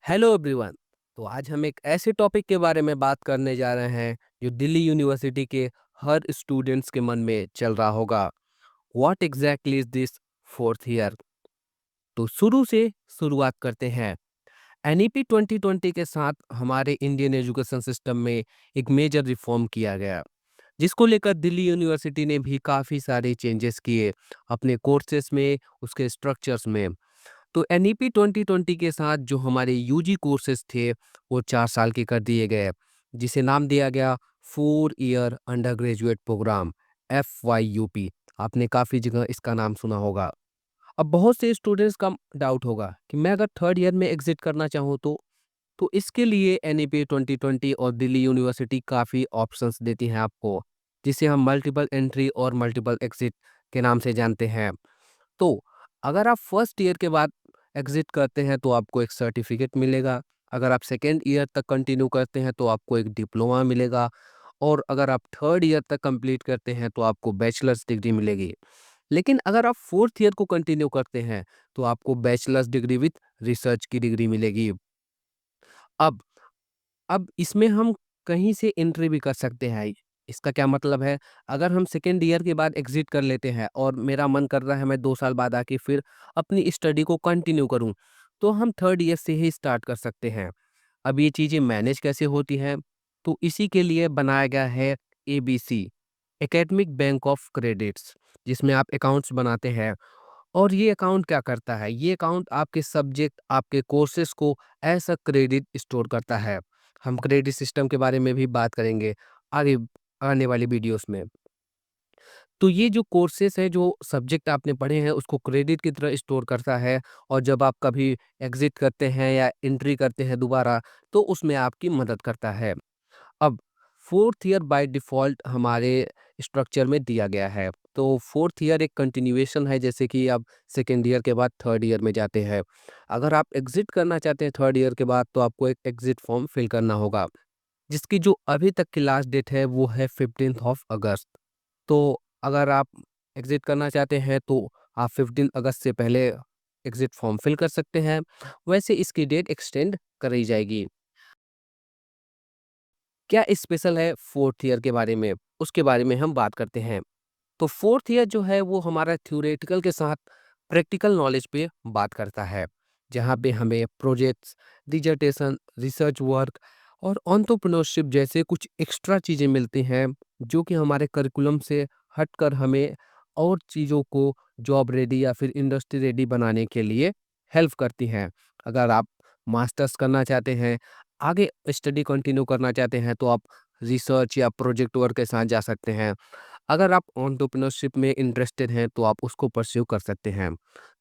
Hello everyone. तो आज हम एक ऐसे टॉपिक के बारे में बात करने जा रहे हैं जो दिल्ली यूनिवर्सिटी के हर स्टूडेंट्स के मन में चल रहा होगा। What exactly is this fourth year? तो शुरू से शुरुआत करते हैं। एनईपी 2020 के साथ हमारे इंडियन एजुकेशन सिस्टम में एक मेजर रिफॉर्म किया गया, जिसको लेकर दिल्ली यूनिवर्सिटी ने भी काफ़ी सारे चेंजेस किए अपने कोर्सेज में, उसके स्ट्रक्चर्स में। तो एनईपी 2020 के साथ जो हमारे यूजी कोर्सेज थे वो 4 साल के कर दिए गए, जिसे नाम दिया गया 4 year undergraduate program, FYUP। आपने काफ़ी जगह इसका नाम सुना होगा। अब बहुत से स्टूडेंट्स का डाउट होगा कि मैं अगर थर्ड ईयर में एग्जिट करना चाहूँ तो इसके लिए एनईपी 2020 और दिल्ली यूनिवर्सिटी काफ़ी ऑप्शंस देती हैं आपको, जिसे हम मल्टीपल एंट्री और मल्टीपल एग्जिट के नाम से जानते हैं। तो अगर आप फर्स्ट ईयर के बाद एग्जिट करते हैं तो आपको एक सर्टिफिकेट मिलेगा। अगर आप सेकेंड ईयर तक कंटिन्यू करते हैं तो आपको एक डिप्लोमा मिलेगा। और अगर आप थर्ड ईयर तक कंप्लीट करते हैं तो आपको बैचलर्स डिग्री मिलेगी। लेकिन अगर आप फोर्थ ईयर को कंटिन्यू करते हैं तो आपको बैचलर्स डिग्री विथ रिसर्च की डिग्री मिलेगी। अब अब इसमें हम कहीं से एंट्री भी कर सकते हैं। इसका क्या मतलब है? अगर हम सेकेंड ईयर के बाद एग्ज़िट कर लेते हैं और मेरा मन कर रहा है मैं 2 साल बाद आके फिर अपनी स्टडी को कंटिन्यू करूँ, तो हम थर्ड ईयर से ही स्टार्ट कर सकते हैं। अब ये चीज़ें मैनेज कैसे होती हैं? तो इसी के लिए बनाया गया है ABC, academic bank of credits, जिसमें आप अकाउंट्स बनाते हैं। और ये अकाउंट क्या करता है? ये अकाउंट आपके सब्जेक्ट, आपके कोर्सेज़ को एज़ अ क्रेडिट स्टोर करता है। हम क्रेडिट सिस्टम के बारे में भी बात करेंगे आगे आने वाली वीडियोज़ में। तो ये जो कोर्सेज़ हैं, जो सब्जेक्ट आपने पढ़े हैं, उसको क्रेडिट की तरह स्टोर करता है। और जब आप कभी एग्ज़िट करते हैं या एंट्री करते हैं दोबारा, तो उसमें आपकी मदद करता है। अब फोर्थ ईयर बाय डिफ़ॉल्ट हमारे स्ट्रक्चर में दिया गया है। तो फोर्थ ईयर एक कंटिन्यूएशन है, जैसे कि आप सेकंड ईयर के बाद थर्ड ईयर में जाते हैं। अगर आप एग्ज़िट करना चाहते हैं थर्ड ईयर के बाद तो आपको एक एग्ज़िट फॉर्म फिल करना होगा, जिसकी जो अभी तक की लास्ट डेट है वो है 15th ऑफ अगस्त। तो अगर आप एग्ज़िट करना चाहते हैं तो आप 15 अगस्त से पहले एग्ज़िट फॉर्म फिल कर सकते हैं। वैसे इसकी डेट एक्सटेंड करी जाएगी। क्या स्पेशल है फोर्थ ईयर के बारे में? उसके बारे में हम बात करते हैं। तो फोर्थ ईयर जो है वो हमारा थ्योरेटिकल के साथ प्रैक्टिकल नॉलेज पे बात करता है, जहाँ पे हमें प्रोजेक्ट्स, डिसर्टेशन, रिसर्च वर्क और एंटरप्रेन्योरशिप जैसे कुछ एक्स्ट्रा चीज़ें मिलती हैं, जो कि हमारे करिकुलम से हटकर हमें और चीज़ों को जॉब रेडी या फिर इंडस्ट्री रेडी बनाने के लिए हेल्प करती हैं। अगर आप मास्टर्स करना चाहते हैं, आगे स्टडी कंटिन्यू करना चाहते हैं, तो आप रिसर्च या प्रोजेक्ट वर्क के साथ जा सकते हैं। अगर आप एंटरप्रेन्योरशिप में इंटरेस्टेड हैं तो आप उसको परस्यू कर सकते हैं।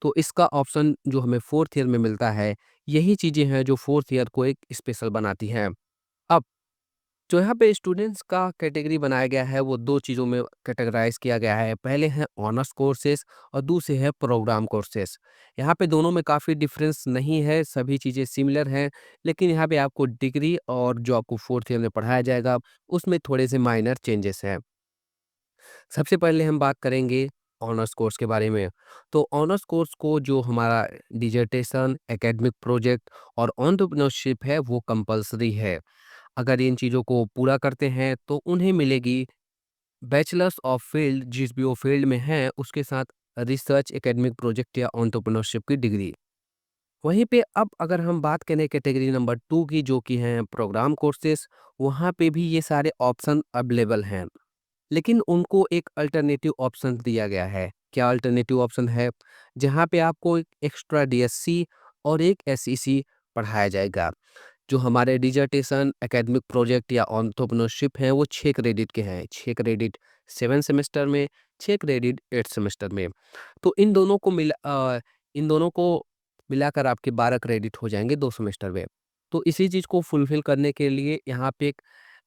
तो इसका ऑप्शन जो हमें फोर्थ ईयर में मिलता है, यही चीज़ें हैं जो फोर्थ ईयर को एक स्पेशल बनाती हैं। अब जो यहाँ पे स्टूडेंट्स का कैटेगरी बनाया गया है वो 2 चीज़ों में कैटेगराइज़ किया गया है। पहले हैं ऑनर्स कोर्सेज़ और दूसरे हैं प्रोग्राम कोर्सेज़। यहाँ पे दोनों में काफ़ी डिफरेंस नहीं है, सभी चीज़ें सिमिलर हैं, लेकिन यहाँ पे आपको डिग्री और जो आपको फोर्थ ईयर में पढ़ाया जाएगा, उसमें थोड़े से माइनर चेंजेस हैं। सबसे पहले हम बात करेंगे ऑनर्स कोर्स के बारे में। तो ऑनर्स कोर्स को जो हमारा डिसर्टेशन, एकेडमिक प्रोजेक्ट और एंटरप्रेन्योरशिप है वो कंपल्सरी है। अगर इन चीज़ों को पूरा करते हैं तो उन्हें मिलेगी बैचलर्स ऑफ फील्ड, जिस भी वो फील्ड में है उसके साथ रिसर्च, एकेडमिक प्रोजेक्ट या एंटरप्रेन्योरशिप की डिग्री। वहीं पे अब अगर हम बात करें कैटेगरी नंबर 2 की, जो कि हैं प्रोग्राम कोर्सेज़, वहाँ पे भी ये सारे ऑप्शन अवेलेबल हैं। लेकिन उनको एक अल्टरनेटिव ऑप्शन दिया गया है। क्या अल्टरनेटिव ऑप्शन है? जहाँ पे आपको एक एक्स्ट्रा डीएससी और एक एसईसी पढ़ाया जाएगा। जो हमारे डिसर्टेशन, एकेडमिक प्रोजेक्ट या एंटरप्रेन्योरशिप हैं वो 6 क्रेडिट के हैं। 6 क्रेडिट 7 सेमेस्टर में, 6 क्रेडिट 8 सेमेस्टर में। तो इन दोनों को मिलाकर आपके 12 क्रेडिट हो जाएँगे 2 सेमेस्टर में। तो इसी चीज़ को फुलफ़िल करने के लिए यहाँ पे एक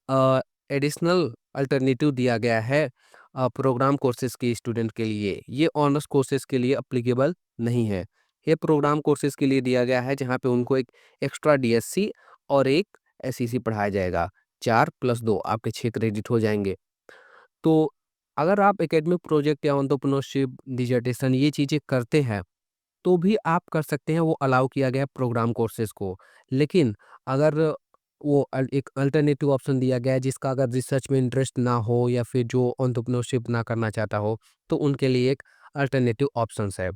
अ, एडिशनल अल्टरनेटिव दिया गया है प्रोग्राम कोर्सेज़ के स्टूडेंट के लिए। ये ऑनर्स कोर्सेज़ के लिए एप्लीकेबल नहीं है। ये प्रोग्राम कोर्सेज़ के लिए दिया गया है, जहाँ पे उनको एक एक्स्ट्रा डीएससी और एक एसईसी पढ़ाया जाएगा। 4 + 2 आपके 6 क्रेडिट हो जाएँगे। तो अगर आप एकेडमिक प्रोजेक्ट या एंटरप्रेन्योरशिप, डिसर्टेशन ये चीज़ें करते हैं, तो भी आप कर सकते हैं, वो अलाउ किया गया है प्रोग्राम कोर्सेज़ को। लेकिन अगर वो एक अल्टरनेटिव ऑप्शन दिया गया है जिसका अगर रिसर्च में इंटरेस्ट ना हो या फिर जो एंटरप्रेन्योरशिप ना करना चाहता हो, तो उनके लिए एक अल्टरनेटिव ऑप्शंस है।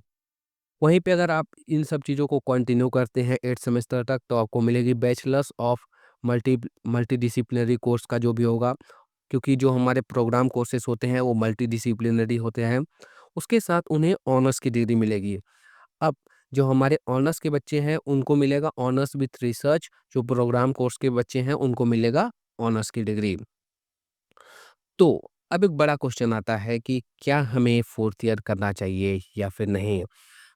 वहीं पे अगर आप इन सब चीज़ों को कंटिन्यू करते हैं 8 सेमेस्टर तक, तो आपको मिलेगी बैचलर्स ऑफ मल्टीडिसिप्लिनरी कोर्स का जो भी होगा, क्योंकि जो हमारे प्रोग्राम कोर्सेज़ होते हैं वो मल्टीडिसिप्लिनरी होते हैं। उसके साथ उन्हें ऑनर्स की डिग्री मिलेगी। अब जो हमारे ऑनर्स के बच्चे हैं उनको मिलेगा ऑनर्स विथ रिसर्च, जो प्रोग्राम कोर्स के बच्चे हैं उनको मिलेगा ऑनर्स की डिग्री। तो अब एक बड़ा क्वेश्चन आता है कि क्या हमें 4th ईयर करना चाहिए या फिर नहीं?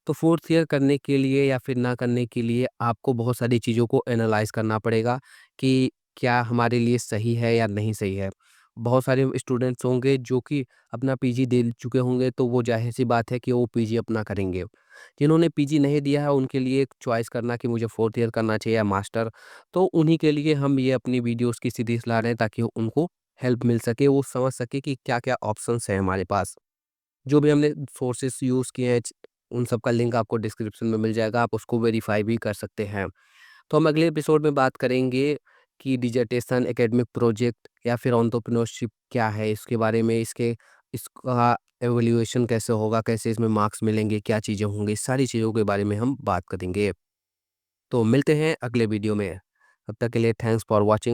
तो 4th ईयर करने के लिए या फिर ना करने के लिए आपको बहुत सारी चीज़ों को एनालाइज़ करना पड़ेगा कि क्या हमारे लिए सही है या नहीं सही है। बहुत सारे स्टूडेंट्स होंगे जो कि अपना पीजी दे चुके होंगे, तो वो ज़ाहिर-सी बात है कि वो पीजी अपना करेंगे। जिन्होंने पीजी नहीं दिया है उनके लिए एक चॉइस करना कि मुझे 4th ईयर करना चाहिए या मास्टर, तो उन्हीं के लिए हम ये अपनी वीडियोज़ की सीरीज़ ला रहे हैं ताकि उनको हेल्प मिल सके, वो समझ सके कि क्या-क्या ऑप्शंस हैं हमारे पास। जो भी हमने सोर्सेस यूज़ किए हैं, उन सब का लिंक आपको डिस्क्रिप्शन में मिल जाएगा, आप उसको वेरीफ़ाई भी कर सकते हैं। तो हम अगले एपिसोड में बात करेंगे कि डिसर्टेशन, एकेडमिक प्रोजेक्ट या फिर एंटरप्रेन्योरशिप क्या है, इसके बारे में, इसका इवैल्यूएशन कैसे होगा, कैसे इसमें मार्क्स मिलेंगे, क्या चीज़ें होंगी, इस सारी चीज़ों के बारे में हम बात करेंगे। तो मिलते हैं अगले वीडियो में। तब तक के लिए थैंक्स फॉर वॉचिंग।